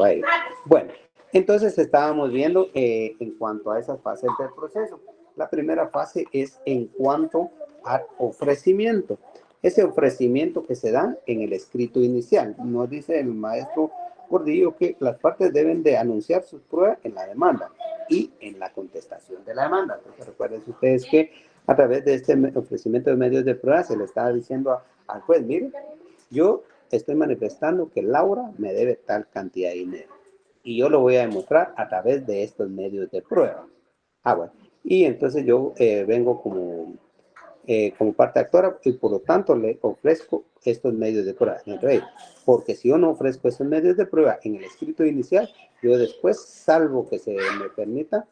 ahí. Bueno, entonces estábamos viendo en cuanto a esas fases del proceso. La primera fase es en cuanto al ofrecimiento. Ese ofrecimiento que se da en el escrito inicial. Nos dice el maestro Gordillo que las partes deben de anunciar sus pruebas en la demanda y en la contestación de la demanda. Entonces recuerden ustedes que a través de este ofrecimiento de medios de prueba se le estaba diciendo al juez, mire, yo estoy manifestando que Laura me debe tal cantidad de dinero. Y yo lo voy a demostrar a través de estos medios de prueba. Bueno. Y entonces yo vengo como parte actora y por lo tanto le ofrezco estos medios de prueba. Entonces, porque si yo no ofrezco estos medios de prueba en el escrito inicial, yo después, salvo que se me permita,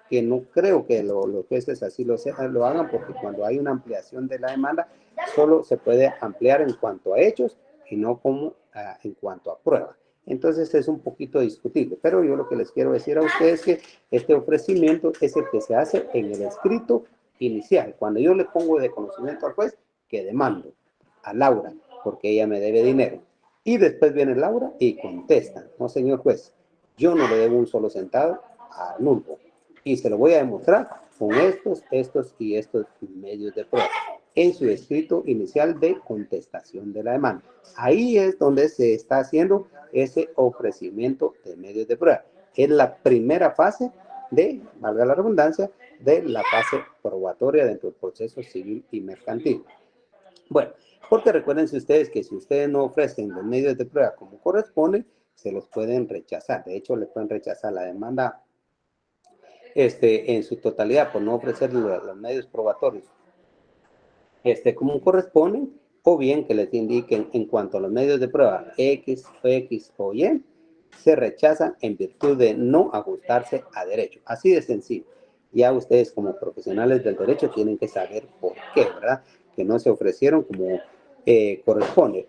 que no creo que los jueces así lo hagan, porque cuando hay una ampliación de la demanda, solo se puede ampliar en cuanto a hechos y no como en cuanto a pruebas. Entonces es un poquito discutible, pero yo lo que les quiero decir a ustedes es que este ofrecimiento es el que se hace en el escrito inicial. Cuando yo le pongo de conocimiento al juez que demando a Laura porque ella me debe dinero. Y después viene Laura y contesta, no señor juez, yo no le debo un solo centavo a Nulfo. Y se lo voy a demostrar con estos y estos medios de prueba en su escrito inicial de contestación de la demanda. Ahí es donde se está haciendo ese ofrecimiento de medios de prueba. Es la primera fase de, valga la redundancia, de la fase probatoria dentro del proceso civil y mercantil. Bueno, porque recuérdense ustedes que si ustedes no ofrecen los medios de prueba como corresponde, se los pueden rechazar. De hecho, le pueden rechazar la demanda en su totalidad por no ofrecer los medios probatorios como corresponden, o bien que les indiquen en cuanto a los medios de prueba X o Y, se rechazan en virtud de no ajustarse a derecho. Así de sencillo. Ya ustedes como profesionales del derecho tienen que saber por qué, ¿verdad? Que no se ofrecieron como corresponde.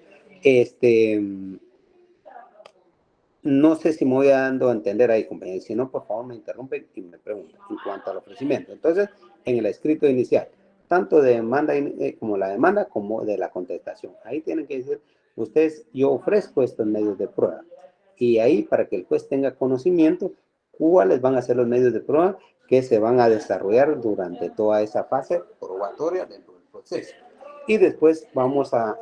No sé si me voy dando a entender ahí, compañeros. Si no, por favor, me interrumpen y me preguntan en cuanto al ofrecimiento. Entonces, en el escrito inicial, tanto de demanda como la demanda, como de la contestación. Ahí tienen que decir, ustedes, yo ofrezco estos medios de prueba. Y ahí, para que el juez tenga conocimiento, cuáles van a ser los medios de prueba que se van a desarrollar durante toda esa fase probatoria dentro del proceso. Y después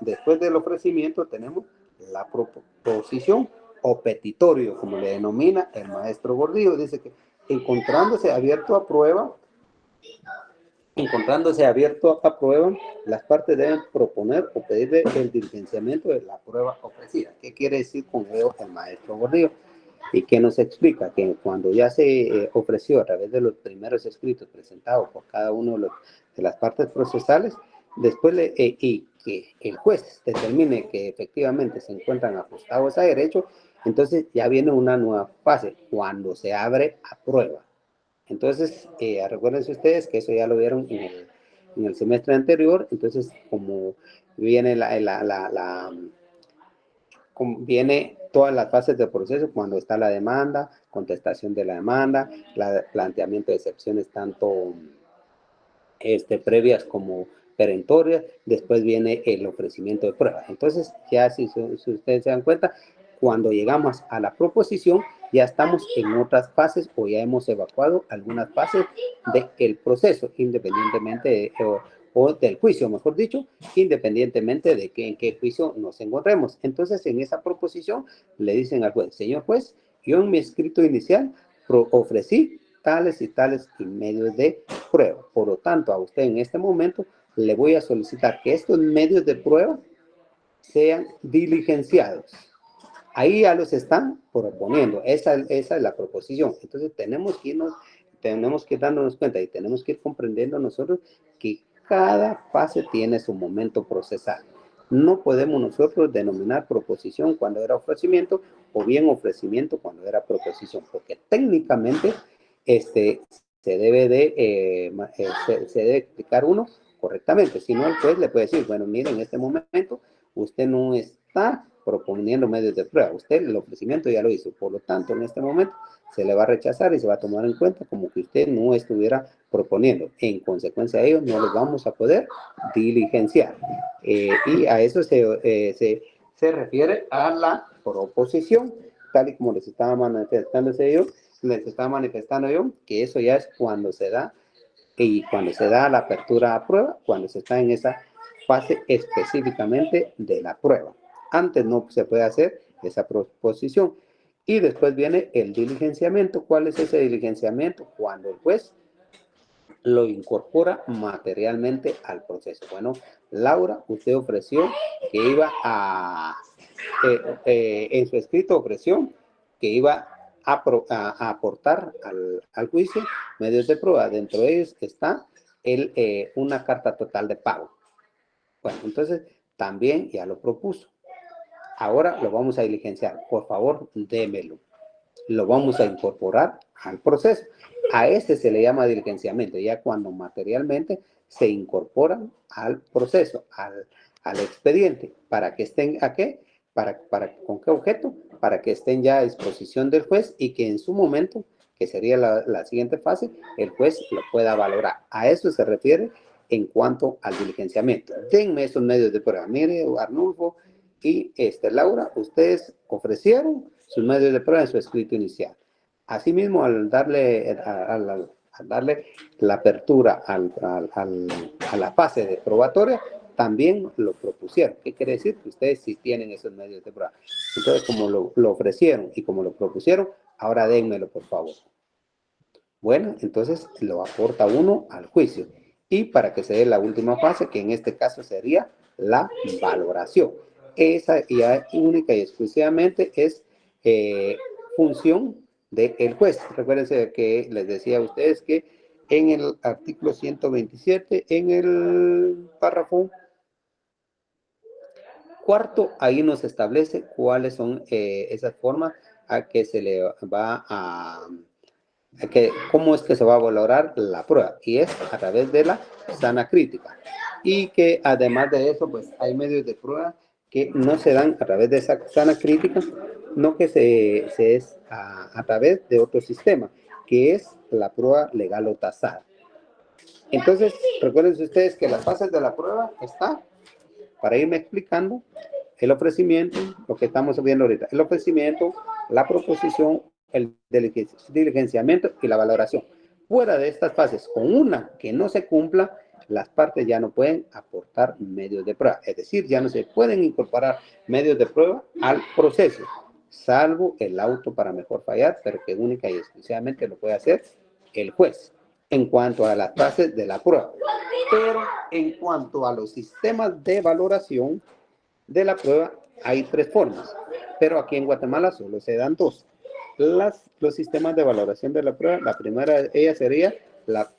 después del ofrecimiento, tenemos la proposición o petitorio, como le denomina el maestro Gordillo. Dice que encontrándose abierto a prueba, las partes deben proponer o pedirle el diligenciamiento de la prueba ofrecida. ¿Qué quiere decir con ello el maestro Gordillo? ¿Y qué nos explica? Que cuando ya se ofreció a través de los primeros escritos presentados por cada uno de las partes procesales, después y que el juez determine que efectivamente se encuentran ajustados a derecho, entonces ya viene una nueva fase, cuando se abre a prueba. Entonces, recuérdense ustedes que eso ya lo vieron en el semestre anterior. Entonces, como viene viene todas las fases del proceso, cuando está la demanda, contestación de la demanda, planteamiento de excepciones tanto previas como perentorias, después viene el ofrecimiento de pruebas. Entonces, ya si ustedes se dan cuenta, cuando llegamos a la proposición, ya estamos en otras fases o ya hemos evacuado algunas fases del proceso, independientemente o del juicio, mejor dicho, independientemente de en qué juicio nos encontremos. Entonces, en esa proposición le dicen al juez, señor juez, yo en mi escrito inicial ofrecí tales y tales medios de prueba. Por lo tanto, a usted en este momento le voy a solicitar que estos medios de prueba sean diligenciados. Ahí ya los están proponiendo. Esa es la proposición. Entonces tenemos que darnos cuenta y tenemos que ir comprendiendo nosotros que cada fase tiene su momento procesal. No podemos nosotros denominar proposición cuando era ofrecimiento o bien ofrecimiento cuando era proposición, porque técnicamente se debe explicar uno correctamente. Si no, el juez le puede decir, bueno, mire, en este momento usted no está proponiendo medios de prueba. Usted el ofrecimiento ya lo hizo. Por lo tanto, en este momento se le va a rechazar y se va a tomar en cuenta como que usted no estuviera proponiendo. En consecuencia de ello, no los vamos a poder diligenciar. Y a eso se refiere a la proposición. tal y como les estaba manifestando yo, que eso ya es cuando se da, y cuando se da la apertura a prueba, cuando se está en esa fase específicamente de la prueba. Antes no se puede hacer esa proposición. Y después viene el diligenciamiento. ¿Cuál es ese diligenciamiento? Cuando el juez lo incorpora materialmente al proceso. Bueno, Laura, usted ofreció que iba en su escrito ofreció que iba a aportar al juicio medios de prueba. Dentro de ellos está una carta total de pago. Bueno, entonces también ya lo propuso. Ahora lo vamos a diligenciar. Por favor, démelo. Lo vamos a incorporar al proceso. A este se le llama diligenciamiento, ya cuando materialmente se incorporan al proceso, al expediente, para que estén ¿a qué? ¿Con qué objeto? Para que estén ya a disposición del juez y que en su momento, que sería la siguiente fase, el juez lo pueda valorar. A eso se refiere en cuanto al diligenciamiento. Denme esos medios de prueba. Mire, Arnulfo y Laura, ustedes ofrecieron sus medios de prueba en su escrito inicial. Asimismo, al darle la apertura a la fase de probatoria, también lo propusieron. ¿Qué quiere decir? Que ustedes sí tienen esos medios de prueba. Entonces, como lo ofrecieron y como lo propusieron, ahora dénmelo, por favor. Bueno, entonces lo aporta uno al juicio. Y para que se dé la última fase, que en este caso sería la valoración. Esa ya única y exclusivamente es función del juez. Recuérdense que les decía a ustedes que en el artículo 127, en el párrafo cuarto, ahí nos establece cuáles son esas formas a que se le va cómo es que se va a valorar la prueba, y es a través de la sana crítica. Y que además de eso, pues hay medios de prueba que no se dan a través de esa sana crítica, no que se es a través de otro sistema, que es la prueba legal o tasada. Entonces, recuerden ustedes que las fases de la prueba está, para irme explicando, el ofrecimiento, lo que estamos viendo ahorita, el ofrecimiento, la proposición, el diligenciamiento y la valoración. Fuera de estas fases, con una que no se cumpla, las partes ya no pueden aportar medios de prueba. Es decir, ya no se pueden incorporar medios de prueba al proceso, salvo el auto para mejor fallar, pero que única y exclusivamente lo puede hacer el juez en cuanto a las fases de la prueba. Pero en cuanto a los sistemas de valoración de la prueba, hay tres formas, pero aquí en Guatemala solo se dan dos. Los sistemas de valoración de la prueba, la primera, ella sería la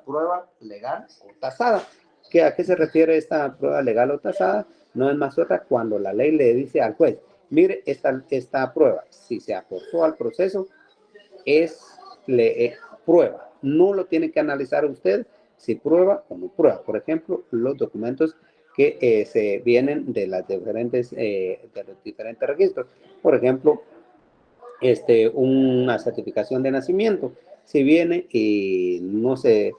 prueba legal o tasada. ¿A qué se refiere esta prueba legal o tasada? No es más otra cuando la ley le dice al juez, mire, esta prueba, si se aportó al proceso, prueba. No lo tiene que analizar usted si prueba o no prueba. Por ejemplo, los documentos que se vienen de de los diferentes registros. Por ejemplo, una certificación de nacimiento. Si viene y no se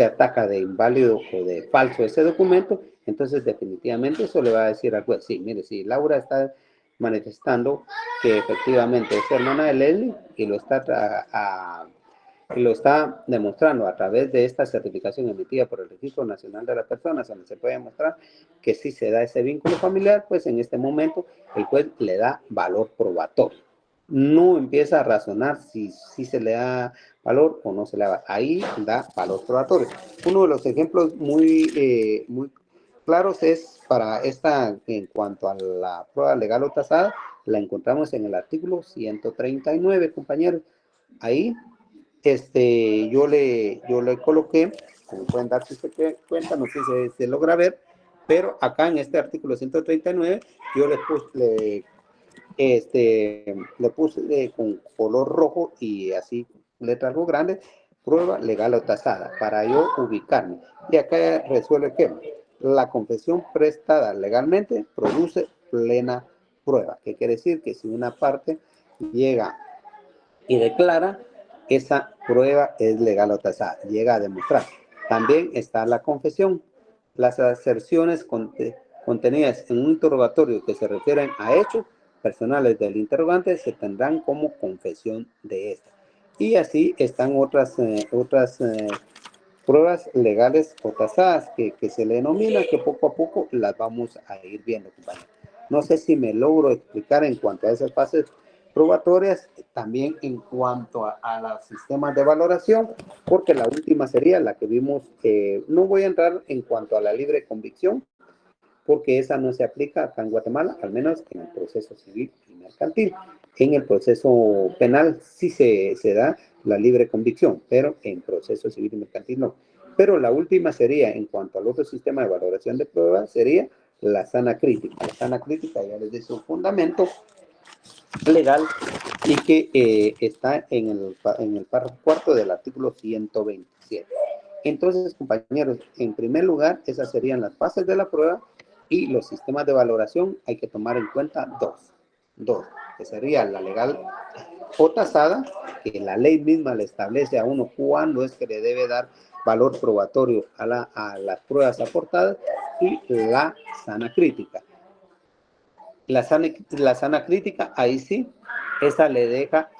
ataca de inválido o de falso ese documento, entonces definitivamente eso le va a decir al juez, sí, mire, si Laura está manifestando que efectivamente es hermana de Leslie y lo está demostrando a través de esta certificación emitida por el Registro Nacional de las Personas, donde se puede demostrar que sí se da ese vínculo familiar, pues en este momento el juez le da valor probatorio. No empieza a razonar si se le da valor o no se le da. Ahí da valor probatorio. Uno de los ejemplos muy claros es para esta, en cuanto a la prueba legal o tasada, la encontramos en el artículo 139, compañeros. Ahí yo le coloqué, como pueden darse cuenta, no sé si se logra ver, pero acá en este artículo 139, yo le puse con color rojo y así, letras algo grandes, prueba legal o tasada, para yo ubicarme. Y acá resuelve que la confesión prestada legalmente produce plena prueba. ¿Qué quiere decir? Que si una parte llega y declara, esa prueba es legal o tasada, llega a demostrar. También está la confesión. Las aserciones contenidas en un interrogatorio que se refieren a hechos personales del interrogante se tendrán como confesión de esta. Y así están otras pruebas legales o tasadas que se le denomina, que poco a poco las vamos a ir viendo, compañeros. No sé si me logro explicar en cuanto a esas fases probatorias, también en cuanto a los sistemas de valoración, porque la última sería la que vimos. No voy a entrar en cuanto a la libre convicción, porque esa no se aplica acá en Guatemala, al menos en el proceso civil y mercantil. En el proceso penal sí se da la libre convicción, pero en proceso civil y mercantil no. Pero la última sería, en cuanto al otro sistema de valoración de pruebas, sería la sana crítica. La sana crítica ya les dice su fundamento legal y que está en el párrafo cuarto del artículo 127. Entonces, compañeros, en primer lugar, esas serían las fases de la prueba y los sistemas de valoración. Hay que tomar en cuenta dos, que sería la legal o tasada, que la ley misma le establece a uno cuándo es que le debe dar valor probatorio a las pruebas aportadas, y la sana crítica. La sana crítica, ahí sí, esa le deja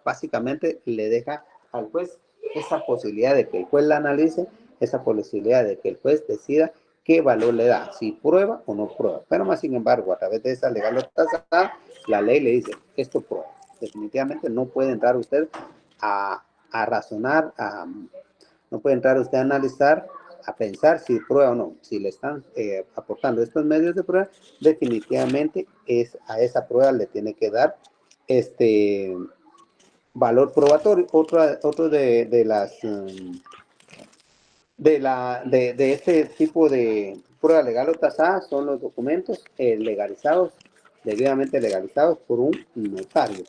básicamente le deja al juez esa posibilidad de que el juez la analice, esa posibilidad de que el juez decida qué valor le da, si prueba o no prueba. Pero más sin embargo, a través de esa legal tasada, la ley le dice, esto prueba. Definitivamente no puede entrar usted a razonar, no puede entrar usted a analizar, a pensar si prueba o no. Si le están aportando estos medios de prueba, definitivamente a esa prueba le tiene que dar valor probatorio. Otro de las de este tipo de prueba legal o tasada son los documentos legalizados, debidamente legalizados por un notario.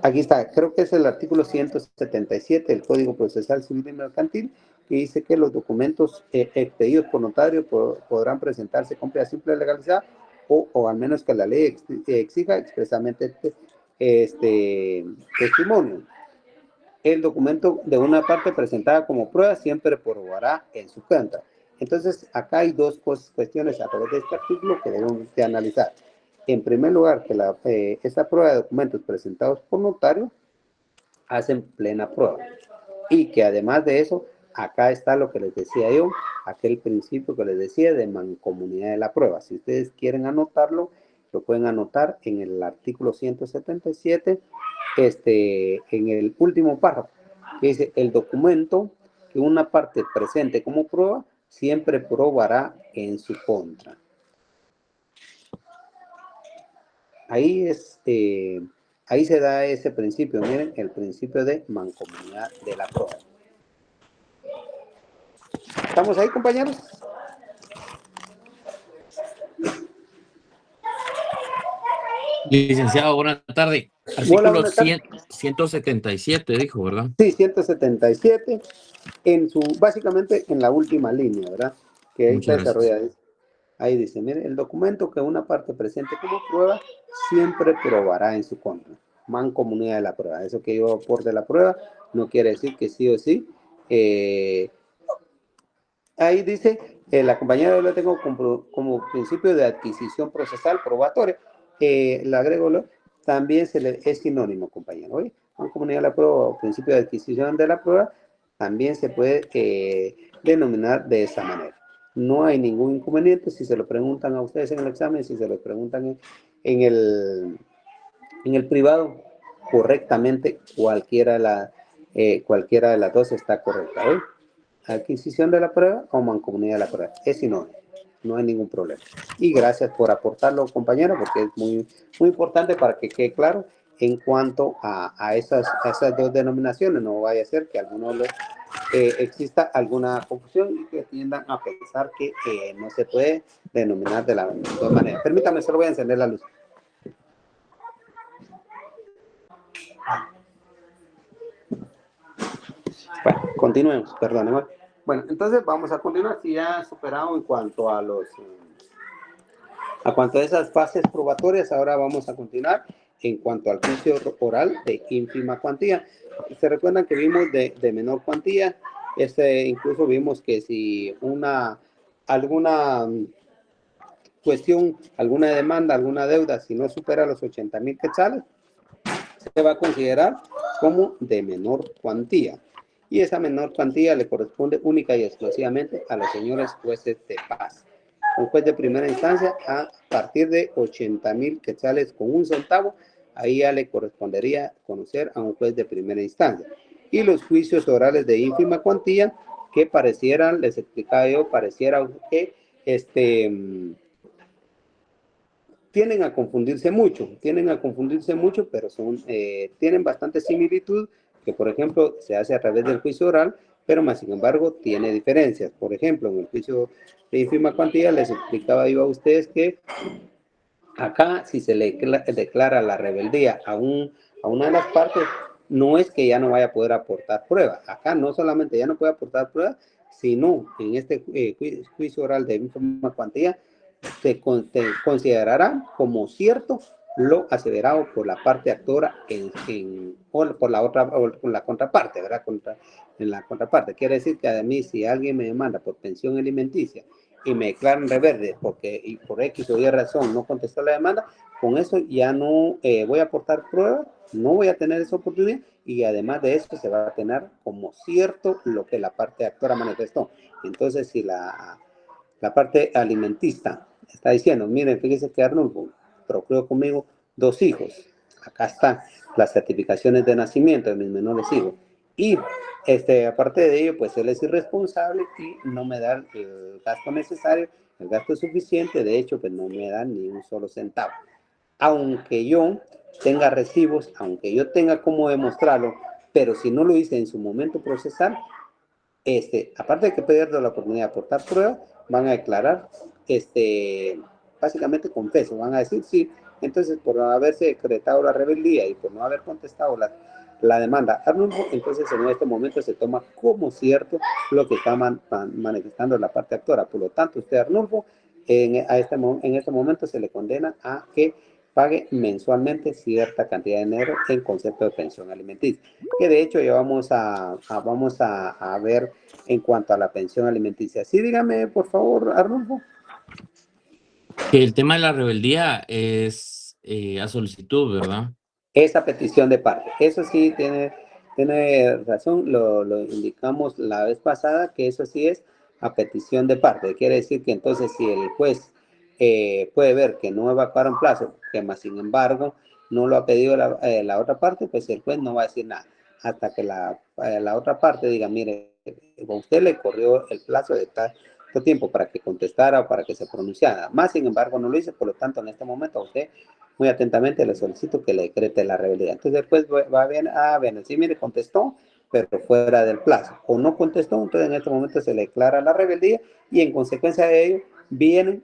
Aquí está, creo que es el artículo 177 del Código Procesal Civil y Mercantil, que dice que los documentos expedidos por notario podrán presentarse con copia simple legalizada o al menos que la ley exija expresamente testimonio. El documento de una parte presentada como prueba siempre probará en su contra. Entonces, acá hay dos cuestiones a través de este artículo que debemos de analizar. En primer lugar, que esta prueba de documentos presentados por notario hacen plena prueba. Y que además de eso, acá está lo que les decía yo, aquel principio que les decía de mancomunidad de la prueba. Si ustedes quieren anotarlo, lo pueden anotar en el artículo 177, en el último párrafo, que dice, el documento que una parte presente como prueba siempre probará en su contra. Ahí ahí se da ese principio, miren, el principio de mancomunidad de la prueba. ¿Estamos ahí, compañeros? Licenciado, buenas tardes. Hola, Artículo buenas tardes. 177, dijo, ¿verdad? Sí, 177, básicamente en la última línea, ¿verdad? Que ahí está Muchas gracias. desarrollada. Ahí dice, mire, el documento que una parte presente como prueba siempre probará en su contra. Mancomunidad de la prueba. Eso que yo aporte la prueba no quiere decir que sí o sí. Ahí dice, la compañera yo la tengo como principio de adquisición procesal probatoria. La agrego, también es sinónimo, compañero. ¿Oye? Mancomunidad de la prueba o principio de adquisición de la prueba también se puede denominar de esa manera. No hay ningún inconveniente si se lo preguntan a ustedes en el examen, si se lo preguntan en el privado, correctamente cualquiera de las dos está correcta. ¿eh? Adquisición de la prueba o mancomunidad de la prueba. Es sinónimo, no hay ningún problema. Y gracias por aportarlo, compañero, porque es muy, muy importante para que quede claro en cuanto a esas dos denominaciones. No vaya a ser que exista alguna confusión y que tiendan a pensar que no se puede denominar de las dos maneras. Permítame, solo voy a encender la luz. Bueno, continuemos, perdón. Bueno, entonces vamos a continuar. Si ya superado en cuanto a esas fases probatorias, ahora vamos a continuar en cuanto al juicio oral de ínfima cuantía. Se recuerdan que vimos de menor cuantía, Incluso vimos que si alguna cuestión, alguna demanda, alguna deuda, si no supera los 80,000 quetzales, se va a considerar como de menor cuantía. Y esa menor cuantía le corresponde única y exclusivamente a los señores jueces de paz. Un juez de primera instancia, a partir de 80,000 quetzales con un centavo, ahí ya le correspondería conocer a un juez de primera instancia. Y los juicios orales de ínfima cuantía, que parecieran, les explicaba yo, pareciera que tienden a confundirse mucho, pero tienen bastante similitud, que por ejemplo se hace a través del juicio oral, pero más sin embargo tiene diferencias. Por ejemplo, en el juicio de ínfima cuantía les explicaba yo a ustedes que acá si se le declara la rebeldía a una de las partes, no es que ya no vaya a poder aportar prueba. Acá no solamente ya no puede aportar prueba, sino en este juicio oral de ínfima cuantía se considerará como cierto lo aseverado por la parte actora o por la otra, o por la contraparte, ¿verdad? En la contraparte. Quiere decir que a mí, si alguien me demanda por pensión alimenticia y me declaran rebelde porque y por X o Y razón no contestó la demanda, con eso ya no voy a aportar pruebas, no voy a tener esa oportunidad y además de eso se va a tener como cierto lo que la parte actora manifestó. Entonces, si la parte alimentista está diciendo, miren, fíjense que Arnulfo procreó conmigo 2 hijos. Acá están las certificaciones de nacimiento de mis menores hijos. Y aparte de ello, pues él es irresponsable y no me da el gasto necesario, el gasto suficiente. De hecho, pues no me da ni un solo centavo. Aunque yo tenga recibos, aunque yo tenga cómo demostrarlo, pero si no lo hice en su momento procesal, aparte de que perder la oportunidad de aportar pruebas, van a declarar, básicamente confeso, van a decir sí. Entonces, por no haberse decretado la rebeldía y por no haber contestado la demanda Arnulfo, entonces en este momento se toma como cierto lo que está manifestando la parte actora. Por lo tanto, usted Arnulfo, en este momento se le condena a que pague mensualmente cierta cantidad de dinero en concepto de pensión alimenticia, que de hecho ya vamos a ver en cuanto a la pensión alimenticia. Sí, dígame, por favor, Arnulfo. Que el tema de la rebeldía es a solicitud, ¿verdad? Esa petición de parte. Eso sí, tiene razón, lo indicamos la vez pasada, que eso sí es a petición de parte. Quiere decir que entonces si el juez puede ver que no evacuaron plazo, que más sin embargo no lo ha pedido la otra parte, pues el juez no va a decir nada. Hasta que la otra parte diga, mire, a usted le corrió el plazo de tanto tiempo para que contestara o para que se pronunciara. Más sin embargo no lo hizo, por lo tanto en este momento usted muy atentamente le solicito que le decrete la rebeldía. Entonces después va a ver, bueno, sí, mire, contestó, pero fuera del plazo. O no contestó, entonces en este momento se le declara la rebeldía y en consecuencia de ello vienen,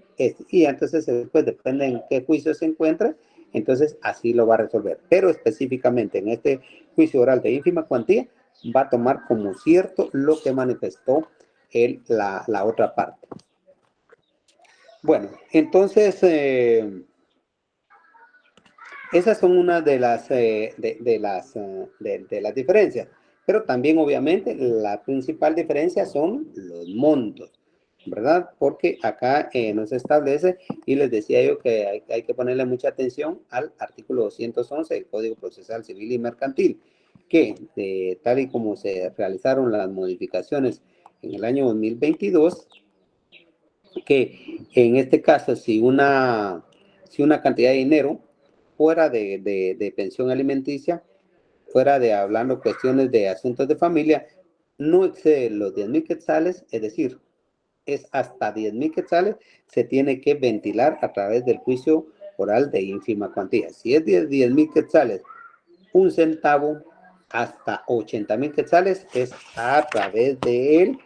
y entonces después depende en qué juicio se encuentre, entonces así lo va a resolver. Pero específicamente en este juicio oral de ínfima cuantía va a tomar como cierto lo que manifestó la otra parte. Bueno, entonces esas son una de las diferencias, pero también obviamente la principal diferencia son los montos, ¿verdad? Porque acá nos establece, y les decía yo que hay que ponerle mucha atención al artículo 211 del Código Procesal Civil y Mercantil, que tal y como se realizaron las modificaciones en el año 2022, que en este caso si una cantidad de dinero fuera de pensión alimenticia, fuera de hablando cuestiones de asuntos de familia, no excede los 10,000 quetzales, es decir, es hasta 10,000 quetzales, se tiene que ventilar a través del juicio oral de ínfima cuantía. Si es 10,000 quetzales, un centavo hasta 80,000 quetzales es a través del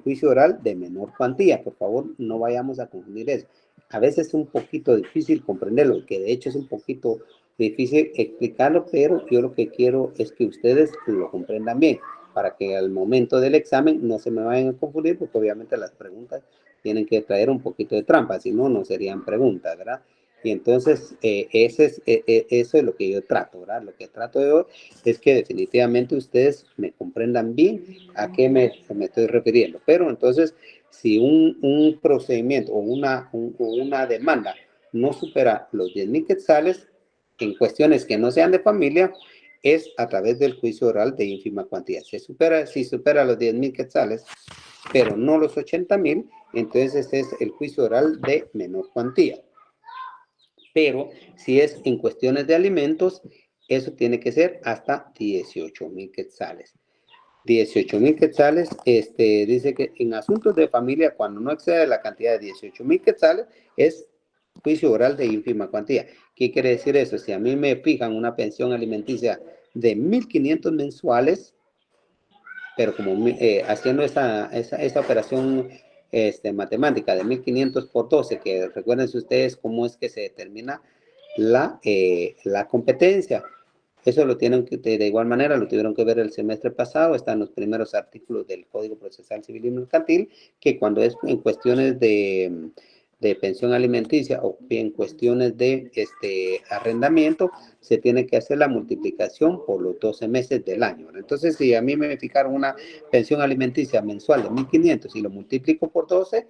juicio oral de menor cuantía. Por favor, no vayamos a confundir eso. A veces es un poquito difícil comprenderlo, que de hecho es un poquito difícil explicarlo, pero yo lo que quiero es que ustedes lo comprendan bien, para que al momento del examen no se me vayan a confundir, porque obviamente las preguntas tienen que traer un poquito de trampa, si no, no serían preguntas, ¿verdad? Y entonces, eso es lo que yo trato, ¿verdad? Lo que trato de hoy es que definitivamente ustedes me comprendan bien a qué me estoy refiriendo. Pero entonces, si un procedimiento o una demanda no supera los 10,000 quetzales, en cuestiones que no sean de familia, es a través del juicio oral de ínfima cuantía. Si supera los 10,000 quetzales, pero no los 80,000, entonces este es el juicio oral de menor cuantía. Pero si es en cuestiones de alimentos, eso tiene que ser hasta 18,000 quetzales. 18,000 quetzales, dice que en asuntos de familia, cuando no excede la cantidad de 18,000 quetzales, es juicio oral de ínfima cuantía. ¿Qué quiere decir eso? Si a mí me fijan una pensión alimenticia de 1,500 mensuales, pero como haciendo esa operación matemática de 1,500 por 12, que recuerden ustedes cómo es que se determina la competencia. Eso lo tienen que, de igual manera, lo tuvieron que ver el semestre pasado, están los primeros artículos del Código Procesal Civil y Mercantil, que cuando es en cuestiones de pensión alimenticia o en cuestiones de arrendamiento, se tiene que hacer la multiplicación por los 12 meses del año. Entonces, si a mí me fijaron una pensión alimenticia mensual de 1,500 y lo multiplico por 12,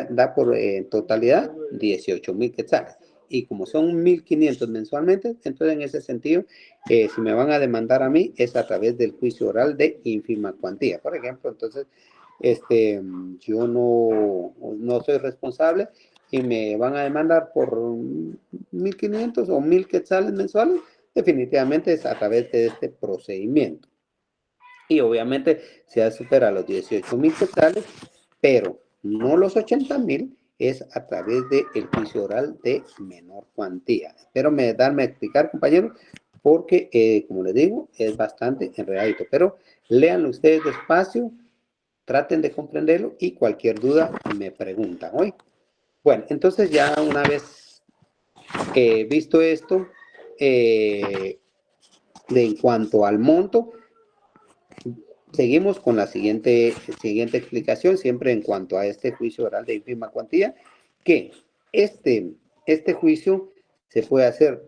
da por en totalidad 18,000 quetzales. Y como son 1,500 mensualmente, entonces en ese sentido, si me van a demandar a mí, es a través del juicio oral de ínfima cuantía. Por ejemplo, entonces, yo no soy responsable y me van a demandar por 1,500 o 1,000 quetzales mensuales, definitivamente es a través de este procedimiento. Y obviamente se supera los 18,000 quetzales, pero no los 80,000, es a través del juicio oral de menor cuantía. Espero darme a explicar, compañeros, porque, como les digo, es bastante enredadito, pero léanlo ustedes despacio, traten de comprenderlo y cualquier duda me preguntan hoy. Bueno, entonces ya una vez visto esto, en cuanto al monto, seguimos con la siguiente explicación, siempre en cuanto a este juicio oral de ínfima cuantía, que este juicio se puede hacer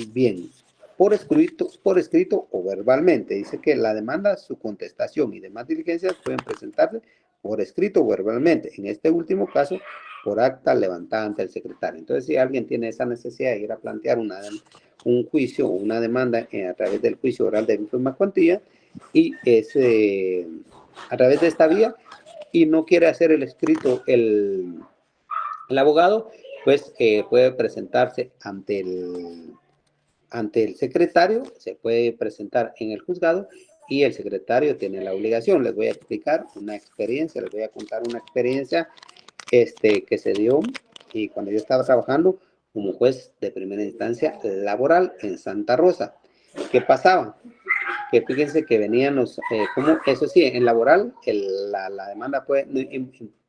bien por escrito o verbalmente. Dice que la demanda, su contestación y demás diligencias pueden presentarse por escrito o verbalmente. En este último caso, por acta levantada ante el secretario. Entonces, si alguien tiene esa necesidad de ir a plantear un juicio o una demanda a través del juicio oral de ínfima cuantía, y es a través de esta vía y no quiere hacer el escrito el abogado, pues puede presentarse ante el secretario, se puede presentar en el juzgado y el secretario tiene la obligación. Les voy a explicar una experiencia, les voy a contar una experiencia que se dio y cuando yo estaba trabajando como juez de primera instancia laboral en Santa Rosa. ¿Qué pasaba? Que fíjense que venían como eso sí, en laboral, la demanda puede,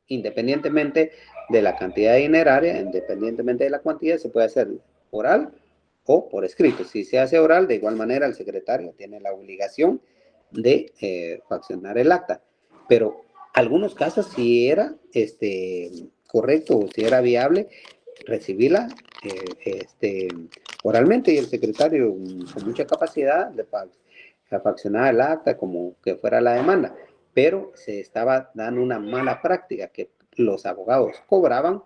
independientemente de la cantidad dineraria, independientemente de la cuantía, se puede hacer oral o por escrito. Si se hace oral, de igual manera el secretario tiene la obligación de faccionar el acta. Pero algunos casos si era correcto o si era viable recibirla oralmente y el secretario con mucha capacidad de faccionar el acta como que fuera la demanda, pero se estaba dando una mala práctica que los abogados cobraban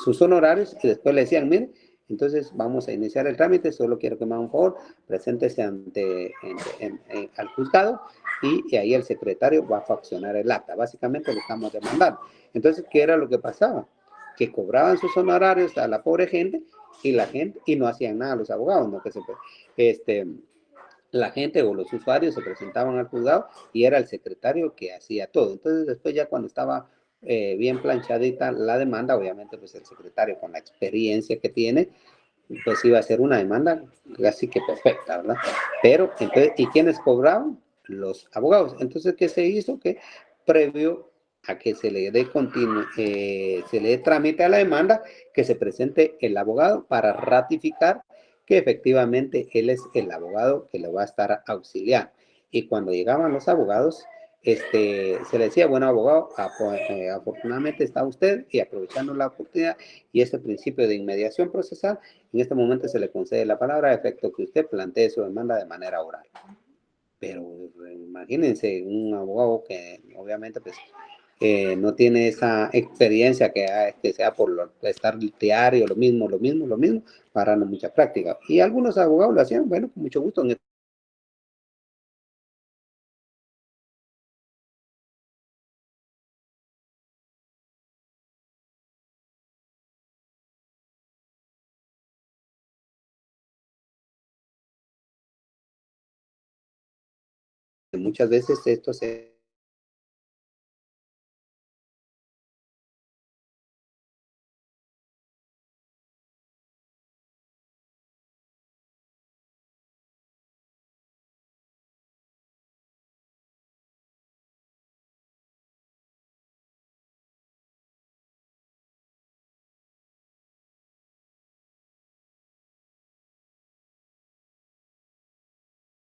sus honorarios y después le decían, mire, entonces vamos a iniciar el trámite, solo quiero que me haga un favor, preséntese al juzgado y ahí el secretario va a faccionar el acta. Básicamente lo estamos demandando. Entonces, ¿qué era lo que pasaba? Que cobraban sus honorarios a la pobre gente y no hacían nada los abogados, ¿no? La gente o los usuarios se presentaban al juzgado y era el secretario que hacía todo. Entonces, después ya cuando estaba bien planchadita la demanda, obviamente pues el secretario con la experiencia que tiene, pues iba a ser una demanda casi que perfecta, ¿verdad? Pero, entonces, ¿y quiénes cobraban? Los abogados. Entonces, ¿qué se hizo? Que previo a que se le dé trámite a la demanda, que se presente el abogado para ratificar que efectivamente él es el abogado que lo va a estar auxiliando. Y cuando llegaban los abogados, se le decía, bueno, abogado, afortunadamente está usted y aprovechando la oportunidad y ese principio de inmediación procesal, en este momento se le concede la palabra a efecto que usted plantee su demanda de manera oral. Pero imagínense un abogado que obviamente pues no tiene esa experiencia que sea por estar diario, lo mismo, para no mucha práctica. Y algunos abogados lo hacían, bueno, con mucho gusto. Muchas veces esto se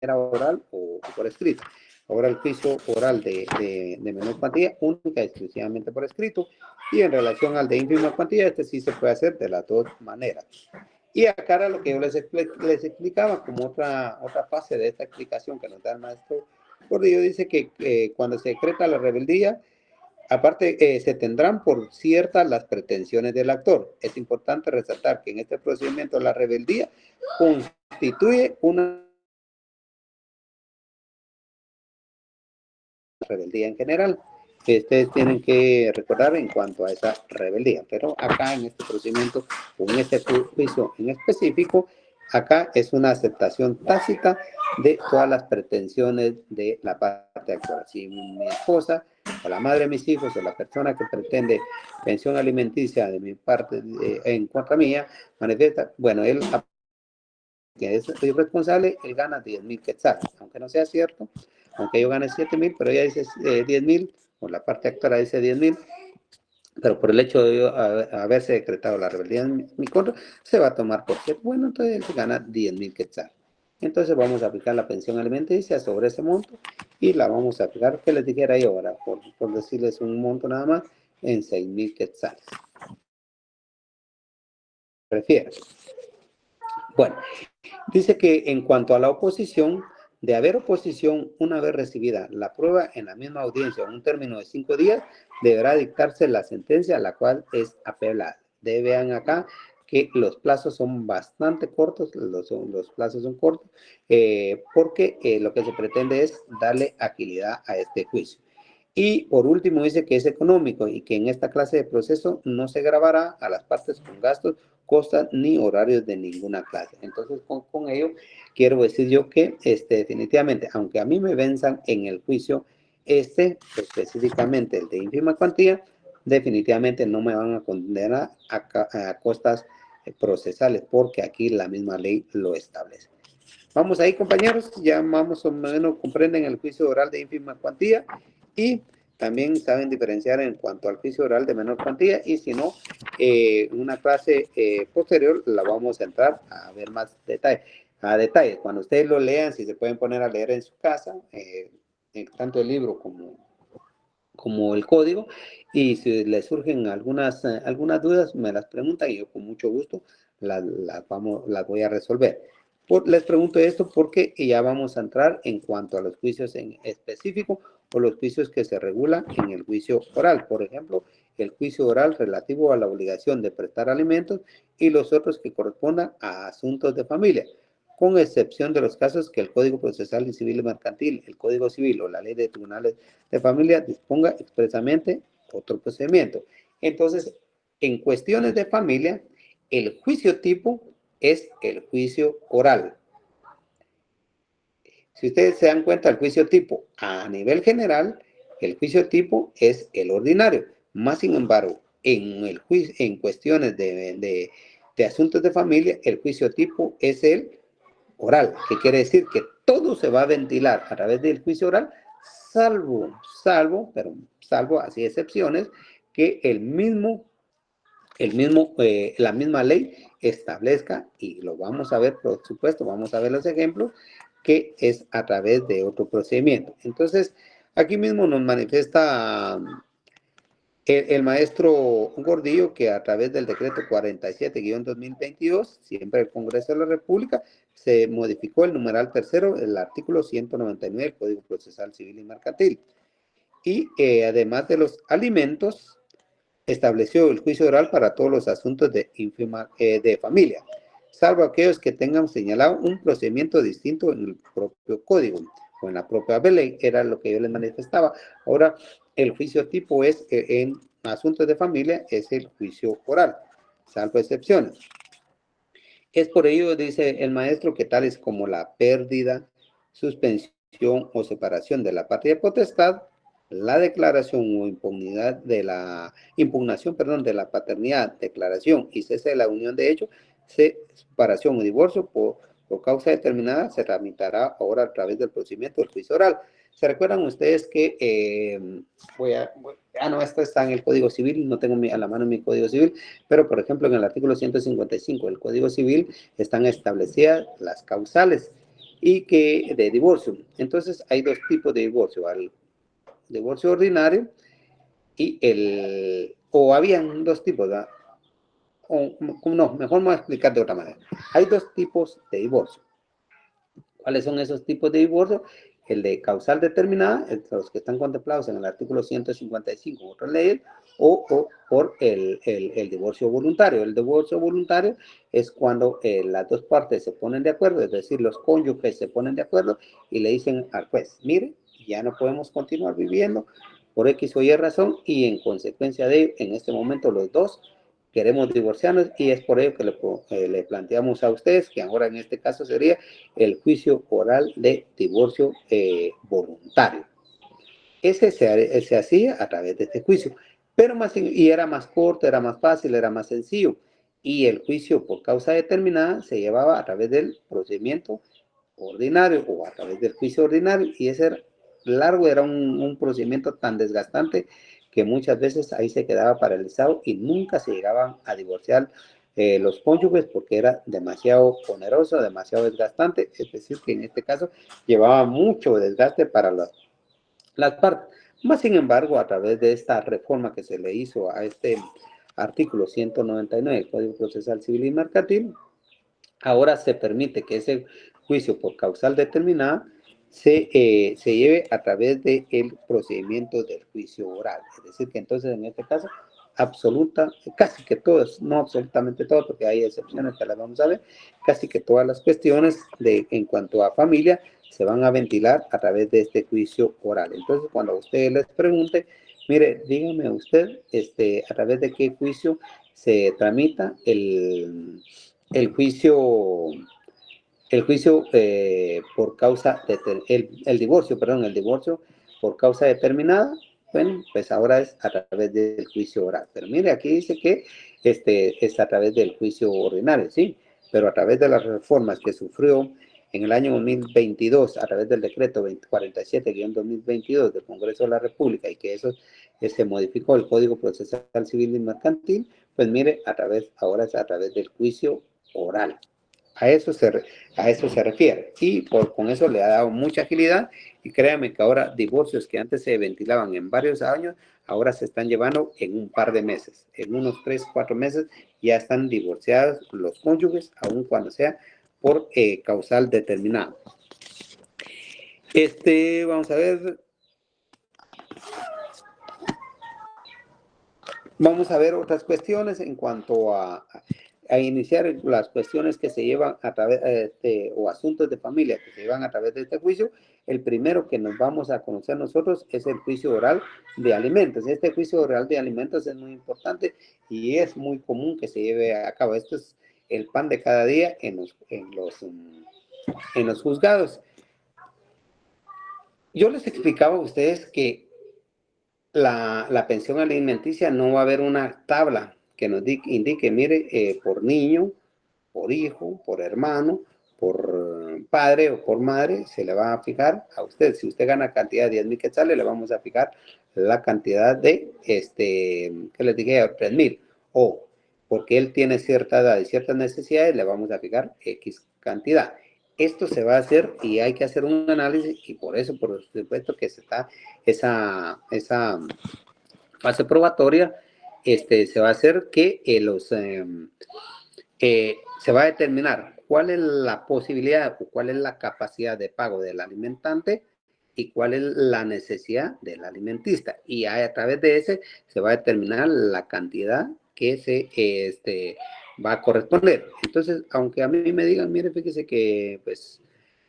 era oral o por escrito. Ahora el juicio oral de menor cuantía, única y exclusivamente por escrito, y en relación al de ínfima cuantía, este sí se puede hacer de las dos maneras. Y acá era lo que yo les explicaba como otra fase de esta explicación que nos da el maestro Gordillo. Dice que cuando se decreta la rebeldía, aparte se tendrán por ciertas las pretensiones del actor. Es importante resaltar que en este procedimiento la rebeldía constituye una rebeldía en general. Ustedes tienen que recordar en cuanto a esa rebeldía, pero acá en este procedimiento, o en este juicio en específico, acá es una aceptación tácita de todas las pretensiones de la parte actual. Si mi esposa, o la madre de mis hijos, o la persona que pretende pensión alimenticia de mi parte en contra mía, manifiesta, bueno, él que es irresponsable, él gana 10,000 quetzales, aunque no sea cierto, aunque yo gane 7,000, pero ella dice 10,000, o la parte actora dice 10,000, pero por el hecho de haberse decretado la rebeldía en mi contra, se va a tomar por cierto. Bueno, entonces él se gana 10,000 quetzales. Entonces vamos a aplicar la pensión alimenticia sobre ese monto y la vamos a aplicar, que les dijera yo ahora, por decirles un monto nada más, en 6,000 quetzales. Prefiero. Bueno, dice que en cuanto a la oposición, de haber oposición una vez recibida la prueba en la misma audiencia en un término de 5 días, deberá dictarse la sentencia, la cual es apelada. Vean acá que los plazos son bastante cortos, los plazos son cortos, porque lo que se pretende es darle agilidad a este juicio. Y por último dice que es económico y que en esta clase de proceso no se grabará a las partes con gastos, costas ni horarios de ninguna clase. Entonces con ello quiero decir yo que definitivamente, aunque a mí me venzan en el juicio, específicamente el de ínfima cuantía, definitivamente no me van a condenar a costas procesales porque aquí la misma ley lo establece. Vamos ahí, compañeros, ya más o menos comprenden el juicio oral de ínfima cuantía y también saben diferenciar en cuanto al juicio oral de menor cuantía y si no, una clase posterior la vamos a entrar a ver más a detalle. Cuando ustedes lo lean, si se pueden poner a leer en su casa, tanto el libro como el código, y si les surgen algunas dudas, me las preguntan y yo con mucho gusto las voy a resolver. Les pregunto esto porque ya vamos a entrar en cuanto a los juicios en específico o los juicios que se regulan en el juicio oral. Por ejemplo, el juicio oral relativo a la obligación de prestar alimentos y los otros que correspondan a asuntos de familia, con excepción de los casos que el Código Procesal Civil y Mercantil, el Código Civil o la Ley de Tribunales de Familia disponga expresamente otro procedimiento. Entonces, en cuestiones de familia, el juicio tipo es el juicio oral. Si ustedes se dan cuenta, el juicio tipo a nivel general, el juicio tipo es el ordinario. Más sin embargo, en cuestiones de asuntos de familia, el juicio tipo es el oral, que quiere decir que todo se va a ventilar a través del juicio oral, salvo así excepciones, que la misma ley establezca, y lo vamos a ver, por supuesto, vamos a ver los ejemplos, que es a través de otro procedimiento. Entonces, Aquí mismo nos manifiesta el maestro Gordillo que a través del decreto 47-2022, siempre el Congreso de la República, se modificó el numeral tercero, el artículo 199 del Código Procesal Civil y Mercantil. Y además de los alimentos, estableció el juicio oral para todos los asuntos de familia, salvo aquellos que tengan señalado un procedimiento distinto en el propio código o en la propia ley, era lo que yo les manifestaba. Ahora, el juicio tipo es, en asuntos de familia, es el juicio oral, salvo excepciones. Es por ello, dice el maestro, que tales como la pérdida, suspensión o separación de la patria potestad, la declaración o impugnación, de la paternidad, declaración y cese de la unión de hecho, separación o divorcio por causa determinada, se tramitará ahora a través del procedimiento del juicio oral. ¿Se recuerdan ustedes que no, esto está en el Código Civil, no tengo a la mano mi Código Civil, pero por ejemplo en el artículo 155 del Código Civil están establecidas las causales y que de divorcio? Entonces hay dos tipos de divorcio, el divorcio ordinario o habían dos tipos, ¿verdad? No, mejor me voy a explicar de otra manera. Hay dos tipos de divorcio. ¿Cuáles son esos tipos de divorcio? El de causal determinada, los que están contemplados en el artículo 155, otras leyes, o por el divorcio voluntario. El divorcio voluntario es cuando las dos partes se ponen de acuerdo, es decir, los cónyuges se ponen de acuerdo y le dicen al juez, mire, ya no podemos continuar viviendo por X o Y razón, y en consecuencia de ello, en este momento los dos queremos divorciarnos, y es por ello que le planteamos a ustedes que ahora en este caso sería el juicio oral de divorcio voluntario. Ese se hacía a través de este juicio, y era más corto, era más fácil, era más sencillo. Y el juicio por causa determinada se llevaba a través del procedimiento ordinario o a través del juicio ordinario, y ese era largo, era un procedimiento tan desgastante que muchas veces ahí se quedaba paralizado y nunca se llegaban a divorciar los cónyuges porque era demasiado oneroso, demasiado desgastante, es decir, que en este caso llevaba mucho desgaste para las partes. Más sin embargo, a través de esta reforma que se le hizo a este artículo 199 del Código Procesal Civil y Mercantil, ahora se permite que ese juicio por causal determinada se lleve a través del procedimiento del juicio oral. Es decir, que entonces en este caso, casi que todas, no absolutamente todas, porque hay excepciones que las vamos a ver, casi que todas las cuestiones en cuanto a familia se van a ventilar a través de este juicio oral. Entonces, cuando a usted les pregunte, mire, dígame usted, a través de qué juicio se tramita el juicio, por causa de el divorcio, el divorcio por causa determinada. Bueno, pues ahora es a través del juicio oral. Pero mire, aquí dice que es a través del juicio ordinario, sí, pero a través de las reformas que sufrió en el año 2022, a través del decreto 47-2022 del Congreso de la República, y que eso se modificó el Código Procesal Civil y Mercantil, pues mire, ahora es a través del juicio oral. A eso se refiere. Y con eso le ha dado mucha agilidad. Y créanme que ahora divorcios que antes se ventilaban en varios años, ahora se están llevando en un par de meses. En unos 3, 4 meses ya están divorciados los cónyuges, aun cuando sea por causal determinado. Vamos a ver. Vamos a ver otras cuestiones en cuanto a iniciar las cuestiones que se llevan a través o asuntos de familia que se llevan a través de este juicio. El primero que nos vamos a conocer nosotros es el juicio oral de alimentos. Este juicio oral de alimentos es muy importante y es muy común que se lleve a cabo. Esto es el pan de cada día en los juzgados. Yo les explicaba a ustedes que la pensión alimenticia no va a haber una tabla que nos indique, mire, por niño, por hijo, por hermano, por padre o por madre, se le va a fijar a usted. Si usted gana cantidad de 10,000 quetzales, le vamos a fijar la cantidad de, ¿qué les dije? 3,000. O porque él tiene cierta edad y ciertas necesidades, le vamos a fijar X cantidad. esto se va a hacer y hay que hacer un análisis y por eso, por supuesto que se está esa fase probatoria, se va a hacer que se va a determinar cuál es la posibilidad o cuál es la capacidad de pago del alimentante y cuál es la necesidad del alimentista. Y a través de ese se va a determinar la cantidad que va a corresponder. Entonces, aunque a mí me digan, mire, fíjese que pues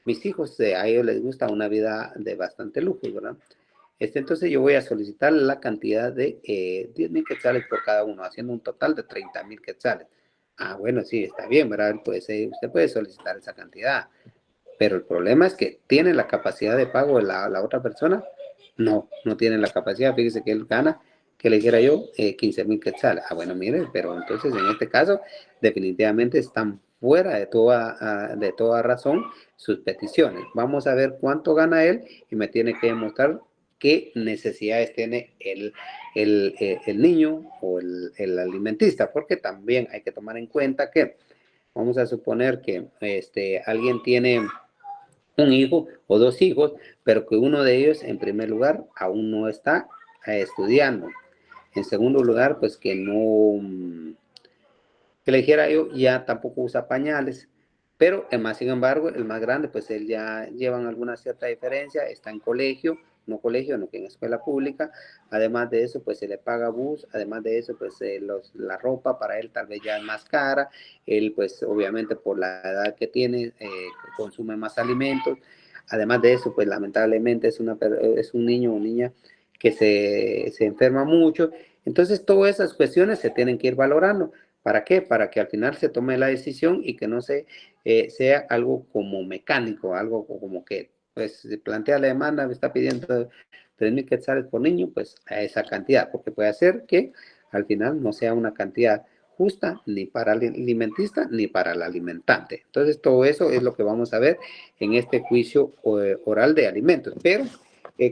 mis hijos, a ellos les gusta una vida de bastante lujo, ¿verdad? Entonces yo voy a solicitar la cantidad de 10,000 quetzales por cada uno, haciendo un total de 30,000 quetzales. Ah, bueno, sí, está bien, ¿verdad? Pues, usted puede solicitar esa cantidad, pero el problema es que tiene la capacidad de pago de la otra persona. No, no tiene la capacidad. Fíjese que él gana, que le dijera yo, 15,000 quetzales. Ah, bueno, mire, pero entonces en este caso definitivamente están fuera de toda razón sus peticiones. Vamos a ver cuánto gana él y me tiene que demostrar qué necesidades tiene el niño o el alimentista, porque también hay que tomar en cuenta que vamos a suponer que alguien tiene un hijo o dos hijos, pero que uno de ellos, en primer lugar, aún no está estudiando. En segundo lugar, pues que no, que le dijera yo, ya tampoco usa pañales. Pero, más sin embargo, el más grande, pues él ya llevan alguna cierta diferencia, está en colegio, no colegio, no que en escuela pública. Además de eso, pues se le paga bus. Además de eso, pues la ropa para él tal vez ya es más cara. Él, pues obviamente por la edad que tiene, consume más alimentos. Además de eso, pues lamentablemente es un niño o niña que se enferma mucho. Entonces, todas esas cuestiones se tienen que ir valorando. ¿Para qué? Para que al final se tome la decisión y que no sea algo como mecánico, algo como que pues se plantea la demanda, me está pidiendo 3,000 quetzales por niño, pues a esa cantidad, porque puede ser que al final no sea una cantidad justa ni para el alimentista ni para el alimentante. Entonces todo eso es lo que vamos a ver en este juicio oral de alimentos. Pero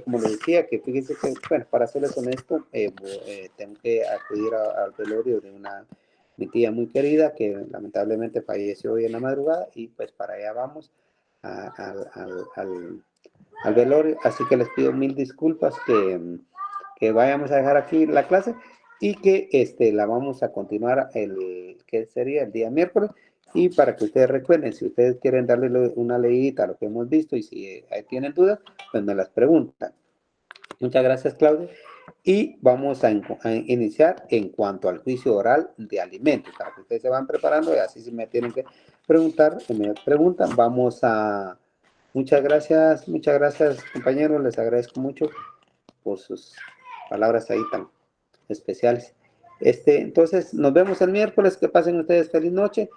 como les decía, que fíjense que, bueno, para serles honesto, tengo que acudir al velorio de mi tía muy querida que lamentablemente falleció hoy en la madrugada y pues para allá vamos al velorio. Así que les pido mil disculpas que vayamos a dejar aquí la clase y que la vamos a continuar que sería el día miércoles. Y para que ustedes recuerden, si ustedes quieren darle una leída a lo que hemos visto y si tienen dudas, pues me las preguntan. Muchas gracias, Claudia. Y vamos a iniciar en cuanto al juicio oral de alimentos. Para que ustedes se van preparando y así si me tienen que preguntar, me preguntan. Muchas gracias, compañeros. Les agradezco mucho por sus palabras ahí tan especiales. Entonces, nos vemos el miércoles. Que pasen ustedes feliz noche.